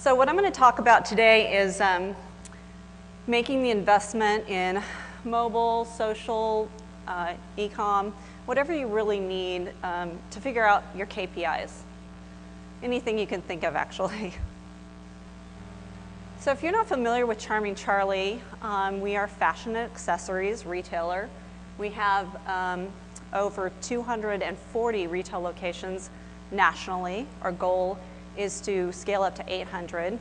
So what I'm going to talk about today is making the investment in mobile, social, e-com, whatever you really need to figure out your KPIs. Anything you can think of, actually. So if you're not familiar with Charming Charlie, we are a fashion and accessories retailer. We have over 240 retail locations nationally. Our goal is to scale up to 800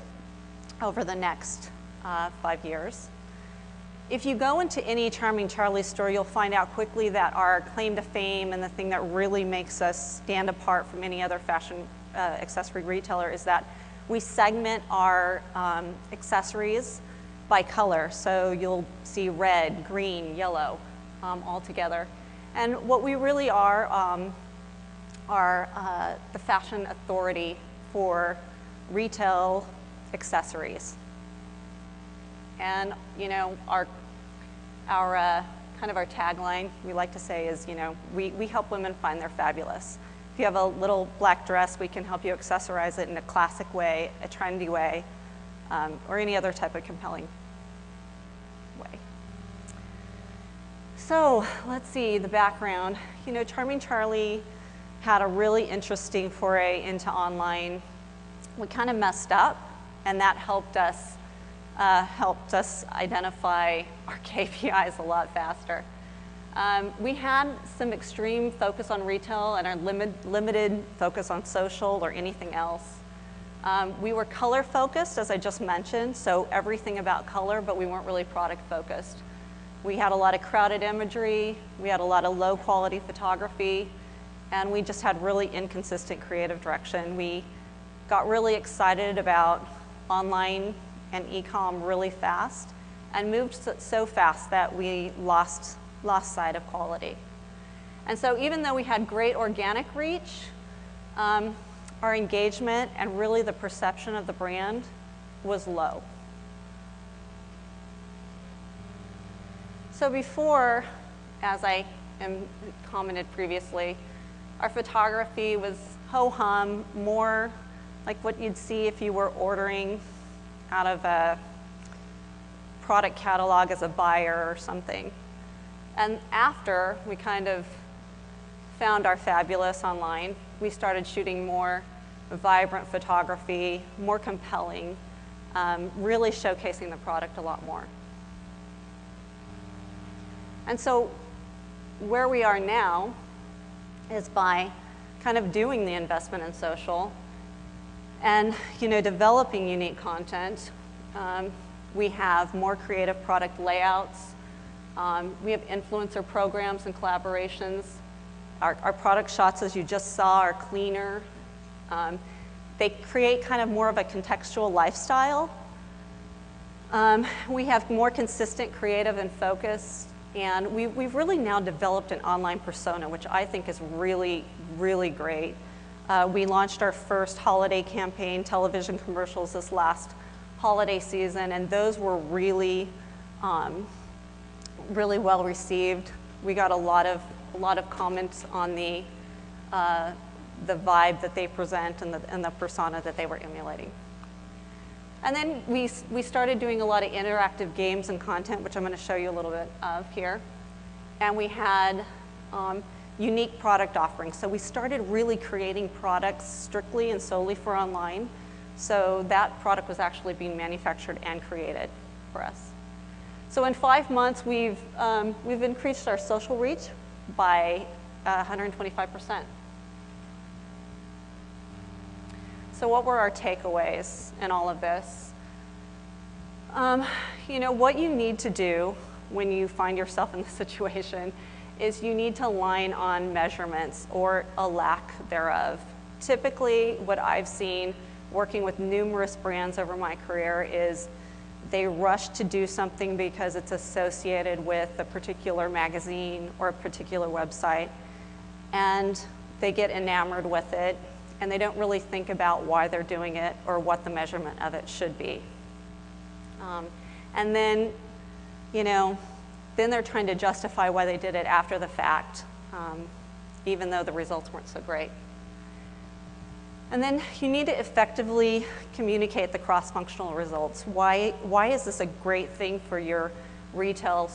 over the next 5 years. If you go into any Charming Charlie store, you'll find out quickly that our claim to fame and the thing that really makes us stand apart from any other fashion accessory retailer is that we segment our accessories by color. So you'll see red, green, yellow all together. And what we really are the fashion authority for retail accessories. And you know, our kind of our tagline we like to say is, you know, we help women find their fabulous. If you have a little black dress, we can help you accessorize it in a classic way, a trendy way, or any other type of compelling way. So let's see the background. You know, Charming Charlie had a really interesting foray into online. We kind of messed up, and that helped us identify our KPIs a lot faster. We had some extreme focus on retail and our limited focus on social or anything else. We were color focused, as I just mentioned, so everything about color, but we weren't really product focused. We had a lot of crowded imagery, we had a lot of low quality photography, and we just had really inconsistent creative direction. We got really excited about online and e-com really fast and moved so fast that we lost sight of quality. And so even though we had great organic reach, our engagement and really the perception of the brand was low. So before, as I commented previously, our photography was ho-hum, more like what you'd see if you were ordering out of a product catalog as a buyer or something. And after we kind of found our fabulous online, we started shooting more vibrant photography, more compelling, really showcasing the product a lot more. And so where we are now is by kind of doing the investment in social and, you know, developing unique content. We have more creative product layouts. We have influencer programs and collaborations. Our product shots, as you just saw, are cleaner. They create kind of more of a contextual lifestyle. We have more consistent creative and focus. And we've really now developed an online persona, which I think is really, really great. We launched our first holiday campaign television commercials this last holiday season, and those were really, really well received. We got a lot of comments on the vibe that they present and the persona that they were emulating. And then we started doing a lot of interactive games and content, which I'm going to show you a little bit of here. And we had unique product offerings. So we started really creating products strictly and solely for online. So that product was actually being manufactured and created for us. So in 5 months, we've increased our social reach by 125%. So what were our takeaways in all of this? You know, what you need to do when you find yourself in this situation is you need to align on measurements or a lack thereof. Typically, what I've seen working with numerous brands over my career is they rush to do something because it's associated with a particular magazine or a particular website, and they get enamored with it, and they don't really think about why they're doing it or what the measurement of it should be. And then, you know, then they're trying to justify why they did it after the fact, even though the results weren't so great. And then you need to effectively communicate the cross-functional results. Why is this a great thing for your retail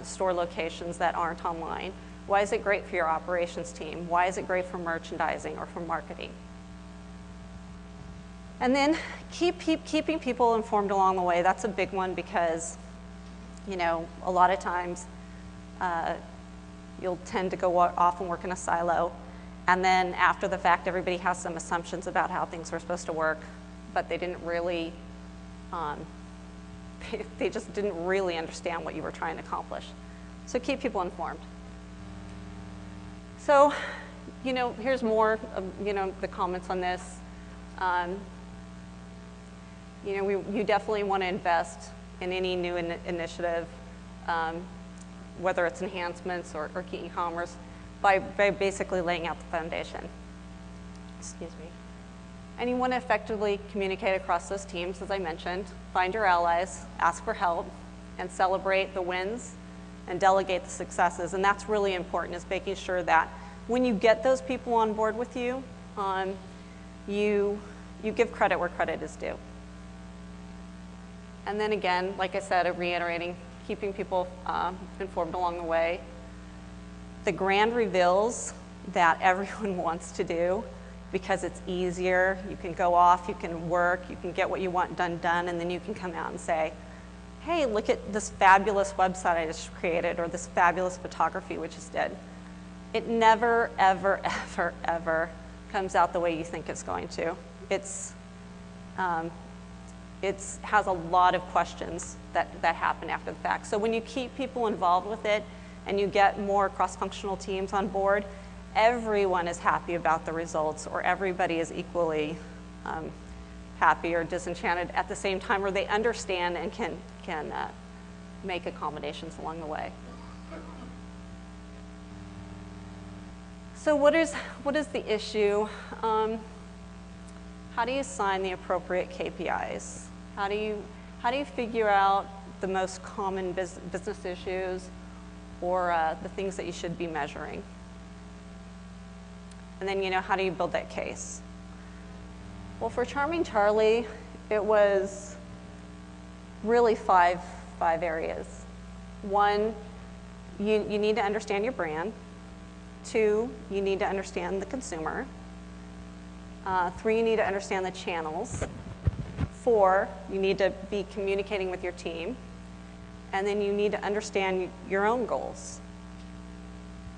store locations that aren't online? Why is it great for your operations team? Why is it great for merchandising or for marketing? And then keeping people informed along the way. That's a big one because, you know, a lot of times you'll tend to go off and work in a silo. And then after the fact, everybody has some assumptions about how things were supposed to work, but they didn't really, they just didn't really understand what you were trying to accomplish. So keep people informed. So, you know, here's more of, you know, the comments on this. You know, you definitely want to invest in any new initiative, whether it's enhancements or key e-commerce, by basically laying out the foundation. Excuse me. And you want to effectively communicate across those teams, as I mentioned. Find your allies, ask for help, and celebrate the wins and delegate the successes. And that's really important, is making sure that when you get those people on board with you, you give credit where credit is due. And then again, like I said, reiterating, keeping people informed along the way. The grand reveals that everyone wants to do because it's easier. You can go off, you can work, you can get what you want done, and then you can come out and say, hey, look at this fabulous website I just created, or this fabulous photography we just did. It never, ever, ever, ever comes out the way you think it's going to. It has a lot of questions that happen after the fact. So when you keep people involved with it and you get more cross-functional teams on board, everyone is happy about the results, or everybody is equally happy or disenchanted at the same time, or they understand and can make accommodations along the way. So what is the issue? How do you assign the appropriate KPIs? How do you figure out the most common business issues, or the things that you should be measuring? And then, you know, how do you build that case? Well, for Charming Charlie, it was really five areas. One, you need to understand your brand. Two, you need to understand the consumer. Three, you need to understand the channels. Four, you need to be communicating with your team. And then you need to understand your own goals.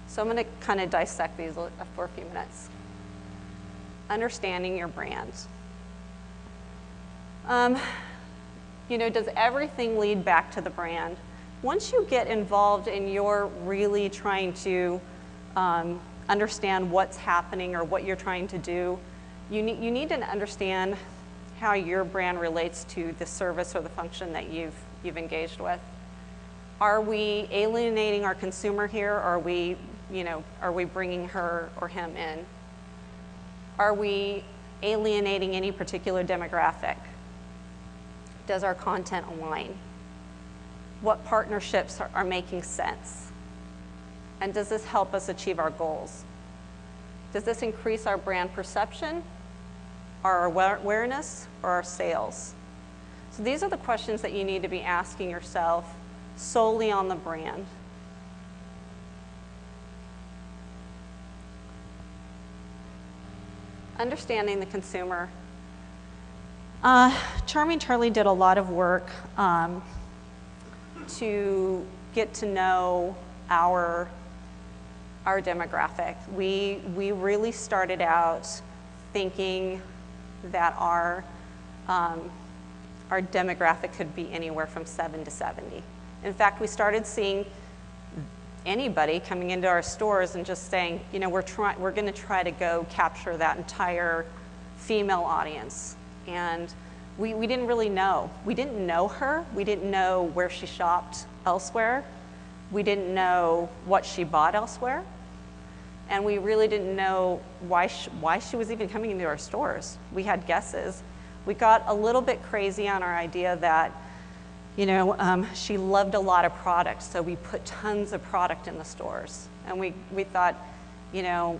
So I'm going to kind of dissect these for a few minutes. Understanding your brand. You know, does everything lead back to the brand? Once you get involved and you're really trying to understand what's happening or what you're trying to do, you need to understand how your brand relates to the service or the function that you've engaged with. Are we alienating our consumer here, or are we bringing her or him in? Are we alienating any particular demographic? Does our content align? What partnerships are making sense? And does this help us achieve our goals? Does this increase our brand perception, our awareness, or our sales? So these are the questions that you need to be asking yourself solely on the brand. Understanding the consumer. Charming Charlie did a lot of work to get to know our demographic. We really started out thinking that our demographic could be anywhere from 7 to 70. In fact, we started seeing anybody coming into our stores and just saying, you know, we're going to try to go capture that entire female audience. And we didn't really know. We didn't know her. We didn't know where she shopped elsewhere. We didn't know what she bought elsewhere. And we really didn't know why she was even coming into our stores. We had guesses. We got a little bit crazy on our idea that, you know, she loved a lot of products, so we put tons of product in the stores. And we thought, you know,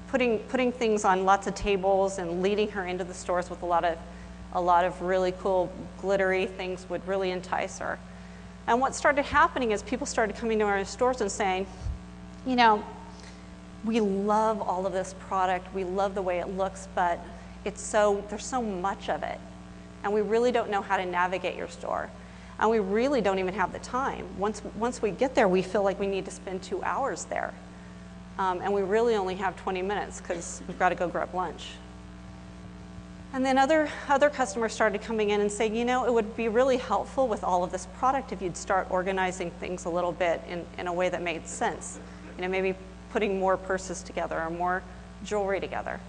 putting things on lots of tables and leading her into the stores with a lot of really cool glittery things would really entice her. And what started happening is people started coming to our stores and saying, you know, we love all of this product, we love the way it looks, but there's so much of it, and we really don't know how to navigate your store. And we really don't even have the time. Once we get there, we feel like we need to spend 2 hours there. And we really only have 20 minutes because we've got to go grab lunch. And then other customers started coming in and saying, you know, it would be really helpful with all of this product if you'd start organizing things a little bit in a way that made sense. You know, maybe putting more purses together or more jewelry together.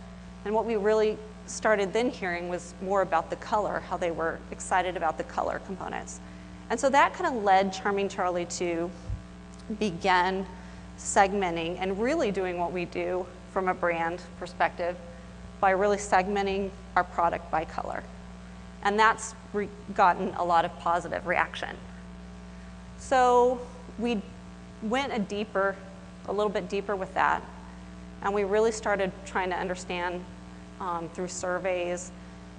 And what we really started then hearing was more about the color, how they were excited about the color components. And so that kind of led Charming Charlie to begin segmenting and really doing what we do from a brand perspective by really segmenting our product by color. And that's gotten a lot of positive reaction. So we went a little bit deeper with that, and we really started trying to understand through surveys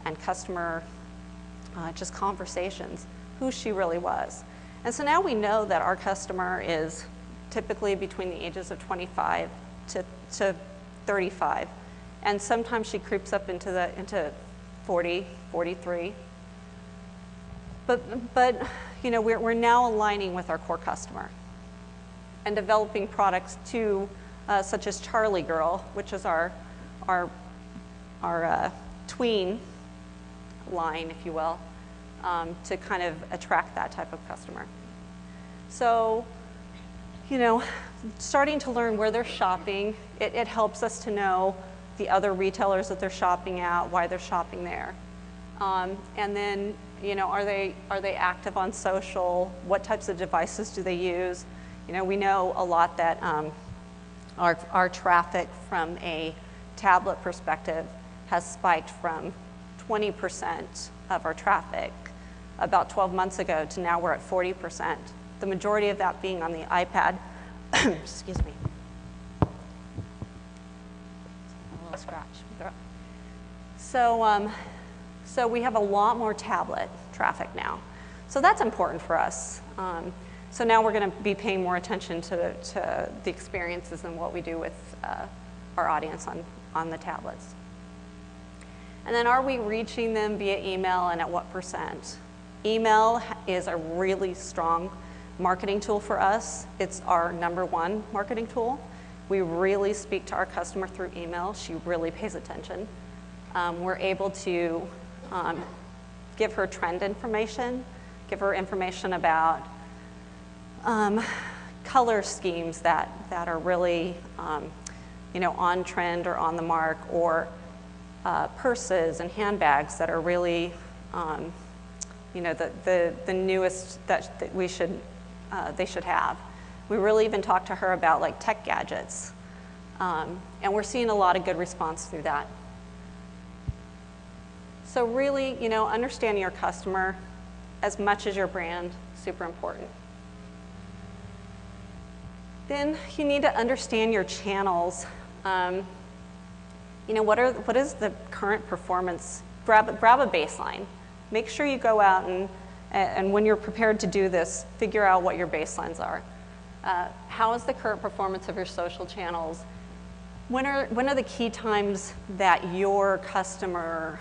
and customer just conversations who she really was. And so now we know that our customer is typically between the ages of 25 to 35. And sometimes she creeps up into 40, 43. But you know, we're now aligning with our core customer and developing products too, such as Charlie Girl, which is our tween line, if you will, to kind of attract that type of customer. So, you know, starting to learn where they're shopping, it helps us to know the other retailers that they're shopping at, why they're shopping there. And then, you know, are they active on social? What types of devices do they use? You know, we know a lot that our traffic from a tablet perspective has spiked from 20% of our traffic about 12 months ago to now we're at 40%. The majority of that being on the iPad. Excuse me. A little scratch. So we have a lot more tablet traffic now. So that's important for us. So now we're going to be paying more attention to the experiences and what we do with our audience on the tablets. And then are we reaching them via email, and at what percent? Email is a really strong marketing tool for us. It's our #1 marketing tool. We really speak to our customer through email. She really pays attention. We're able to give her trend information, give her information about color schemes that are really you know, on trend or on the mark, or purses and handbags that are really you know, the newest that they should have. We really even talk to her about like tech gadgets, and we're seeing a lot of good response through that. So really, you know, understanding your customer as much as your brand, super important. Then you need to understand your channels. You know, what is the current performance? Grab a baseline. Make sure you go out and when you're prepared to do this, figure out what your baselines are. How is the current performance of your social channels? When are the key times that your customer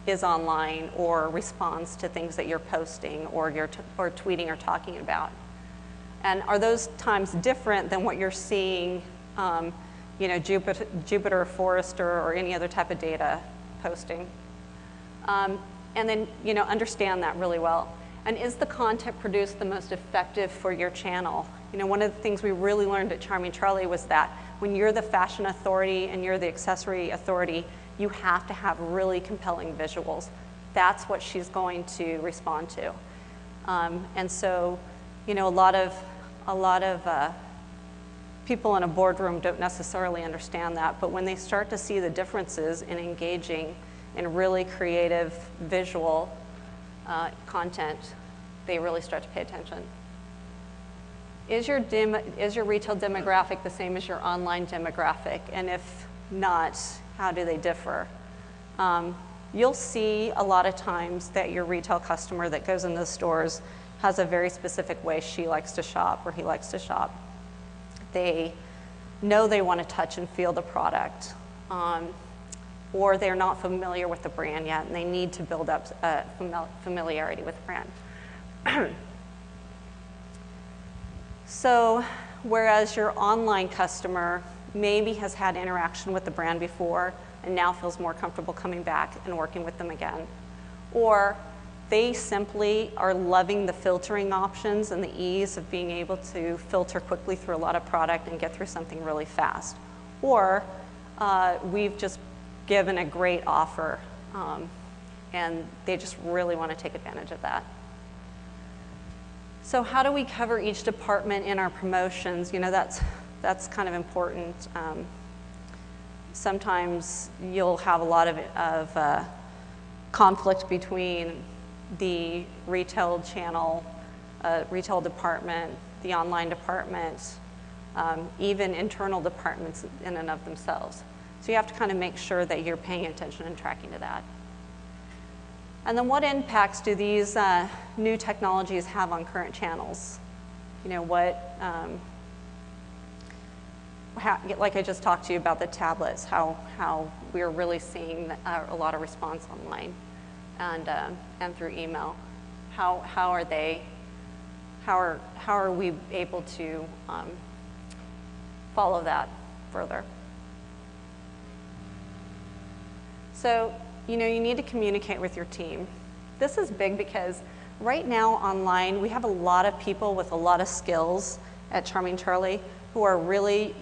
is online or responds to things that you're posting or or tweeting or talking about? And are those times different than what you're seeing, you know, Jupiter, Forrester, or any other type of data posting? And then, you know, understand that really well. And is the content produced the most effective for your channel? You know, one of the things we really learned at Charming Charlie was that when you're the fashion authority and you're the accessory authority, you have to have really compelling visuals. That's what she's going to respond to. And so, you know, a lot of people in a boardroom don't necessarily understand that, but when they start to see the differences in engaging in really creative visual content, they really start to pay attention. Is your retail demographic the same as your online demographic? And if not, how do they differ? You'll see a lot of times that your retail customer that goes in those stores has a very specific way she likes to shop or he likes to shop. They know they want to touch and feel the product, or they're not familiar with the brand yet and they need to build up familiarity with the brand. So whereas your online customer maybe has had interaction with the brand before and now feels more comfortable coming back and working with them again, or they simply are loving the filtering options and the ease of being able to filter quickly through a lot of product and get through something really fast. Or we've just given a great offer and they just really want to take advantage of that. So how do we cover each department in our promotions? You know, that's kind of important. Sometimes you'll have a lot of conflict between the retail channel, retail department, the online department, even internal departments in and of themselves. So you have to kind of make sure that you're paying attention and tracking to that. And then what impacts do these new technologies have on current channels? You know, like I just talked to you about the tablets, how we're really seeing a lot of response online and through email. How are we able to follow that further? So, you know, you need to communicate with your team. This is big because right now online, we have a lot of people with a lot of skills at Charming Charlie who are really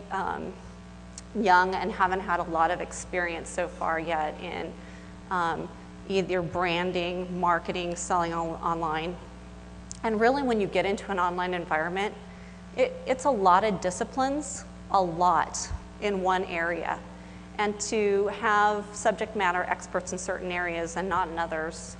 young and haven't had a lot of experience so far yet in either branding, marketing, selling online. And really when you get into an online environment, it's a lot of disciplines, a lot in one area. And to have subject matter experts in certain areas and not in others,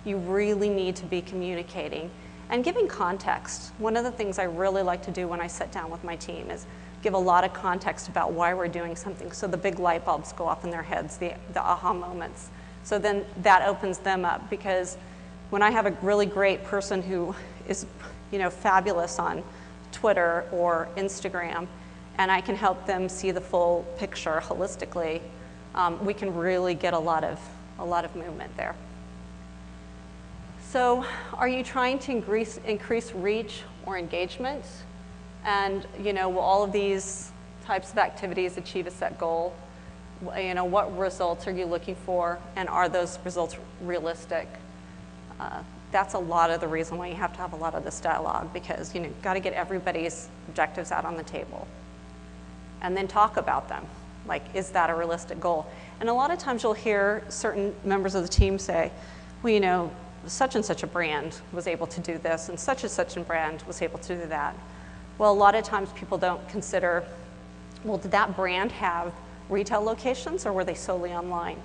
you really need to be communicating and giving context. One of the things I really like to do when I sit down with my team is give a lot of context about why we're doing something so the big light bulbs go off in their heads, the aha moments. So then that opens them up, because when I have a really great person who is, you know, fabulous on Twitter or Instagram, and I can help them see the full picture holistically, we can really get a lot of movement there. So are you trying to increase reach or engagement? And, you know, will all of these types of activities achieve a set goal? You know, what results are you looking for, and are those results realistic? That's a lot of the reason why you have to have a lot of this dialogue, because, you know, you've got to get everybody's objectives out on the table and then talk about them. Like, is that a realistic goal? And a lot of times you'll hear certain members of the team say, well, you know, such and such a brand was able to do this, and such a brand was able to do that. Well, a lot of times people don't consider, well, did that brand have retail locations, or were they solely online?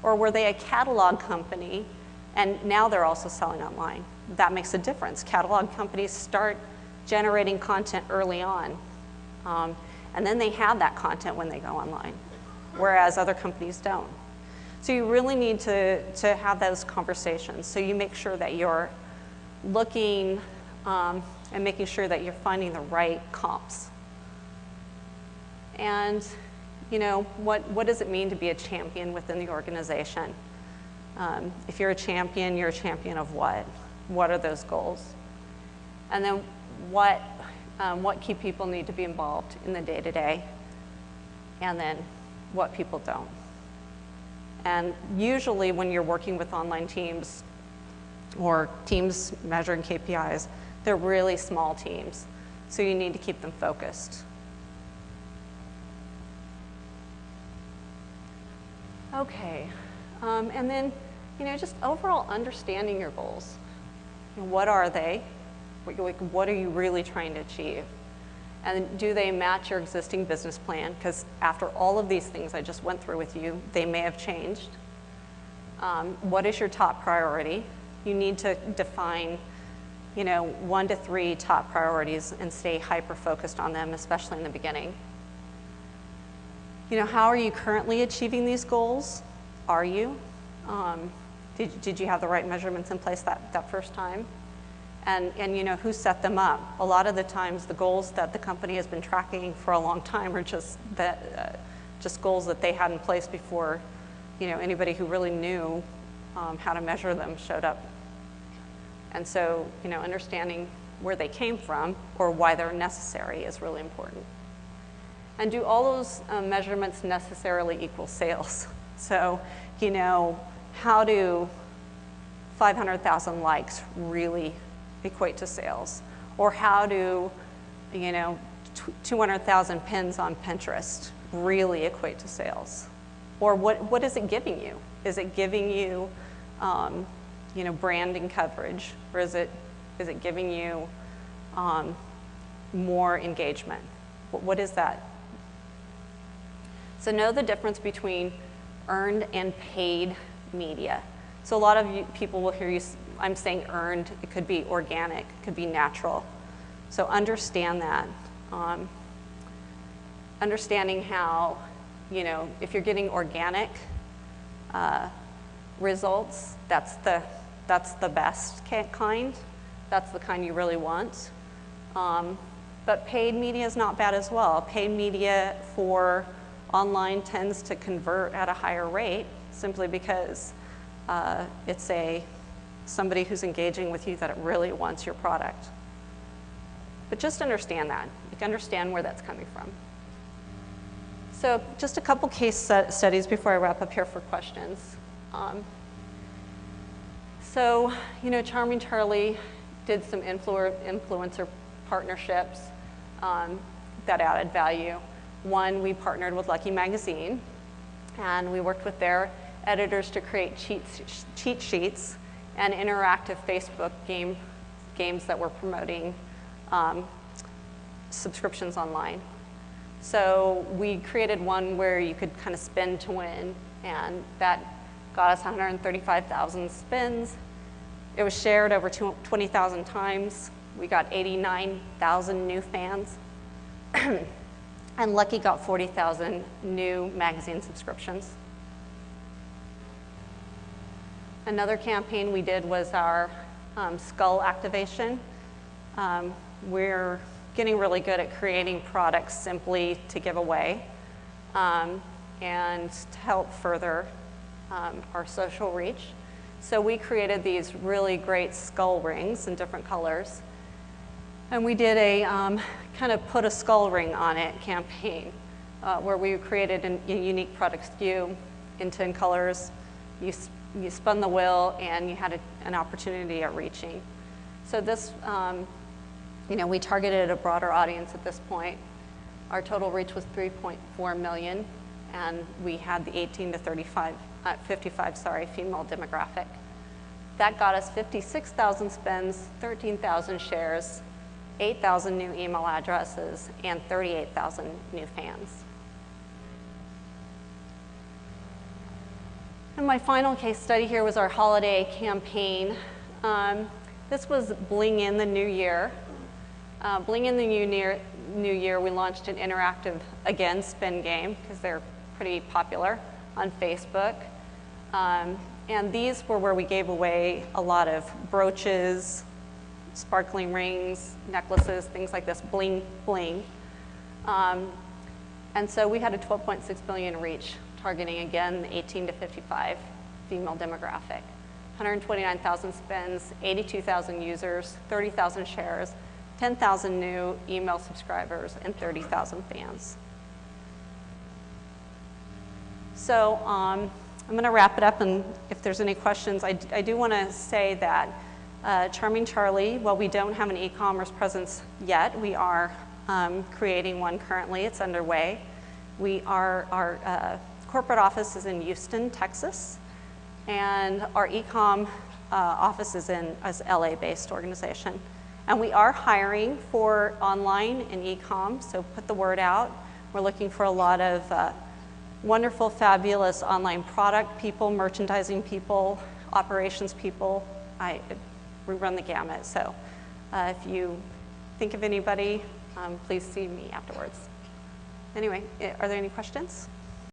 Or were they a catalog company and now they're also selling online? That makes a difference. Catalog companies start generating content early on, and then they have that content when they go online, whereas other companies don't. So you really need to have those conversations. So you make sure that you're looking and making sure that you're finding the right comps. And, you know, what does it mean to be a champion within the organization? If you're a champion of what? What are those goals? And then what key people need to be involved in the day-to-day? And then what people don't. And usually when you're working with online teams or teams measuring KPIs, they're really small teams. So you need to keep them focused. Okay, and then, you know, just overall understanding your goals. What are they? What are you really trying to achieve? And do they match your existing business plan? Because after all of these things I just went through with you, they may have changed. What is your top priority? You need to define 1 to 3 top priorities and stay hyper-focused on them, especially in the beginning. How are you currently achieving these goals? Are you? Did you have the right measurements in place that first time? And who set them up? A lot of the times the goals that the company has been tracking for a long time are just goals that they had in place before anybody who really knew how to measure them showed up. And so understanding where they came from or why they're necessary is really important. And do all those measurements necessarily equal sales? So how do 500,000 likes really equate to sales? Or how do 200,000 pins on Pinterest really equate to sales? Or what is it giving you? Is it giving you branding coverage, or is it giving you more engagement? What is that? So know the difference between earned and paid media. So a lot of people will hear you, I'm saying earned, it could be organic, it could be natural. So understand that. Understanding how, if you're getting organic results, that's the best kind. That's the kind you really want. But paid media is not bad as well. Paid media for online tends to convert at a higher rate simply because it's somebody who's engaging with you that really wants your product. But just understand that. You can understand where that's coming from. So just a couple case studies before I wrap up here for questions. So, Charming Charlie did some influencer partnerships that added value. One, we partnered with Lucky Magazine, and we worked with their editors to create cheat sheets and interactive Facebook games that were promoting subscriptions online. So we created one where you could kind of spin to win, and that got us 135,000 spins. It was shared over 20,000 times. We got 89,000 new fans. And Lucky got 40,000 new magazine subscriptions. Another campaign we did was our skull activation. We're getting really good at creating products simply to give away and to help further our social reach. So we created these really great skull rings in different colors. And we did a kind of put a skull ring on it campaign where we created a unique product SKU in 10 colors. You spun the wheel and you had an opportunity at reaching. So this, we targeted a broader audience at this point. Our total reach was 3.4 million, and we had the 18 to 55 female demographic. That got us 56,000 spins, 13,000 shares, 8,000 new email addresses, and 38,000 new fans. And my final case study here was our holiday campaign. This was Bling in the New Year. Bling in the New Year, we launched an interactive, again, spin game, because they're pretty popular on Facebook. And these were where we gave away a lot of brooches, sparkling rings, necklaces, things like this, bling, bling. And so we had a 12.6 billion reach, targeting, again, the 18 to 55 female demographic. 129,000 spins, 82,000 users, 30,000 shares, 10,000 new email subscribers, and 30,000 fans. So I'm going to wrap it up, and if there's any questions, I do want to say that Charming Charlie, while we don't have an e-commerce presence yet, we are creating one currently. It's underway. Our corporate office is in Houston, Texas, and our e-com office is an LA-based organization. And we are hiring for online and e-com, so put the word out. We're looking for a lot of wonderful, fabulous online product people, merchandising people, operations people. We run the gamut, so If you think of anybody, please see me afterwards. Anyway, are there any questions?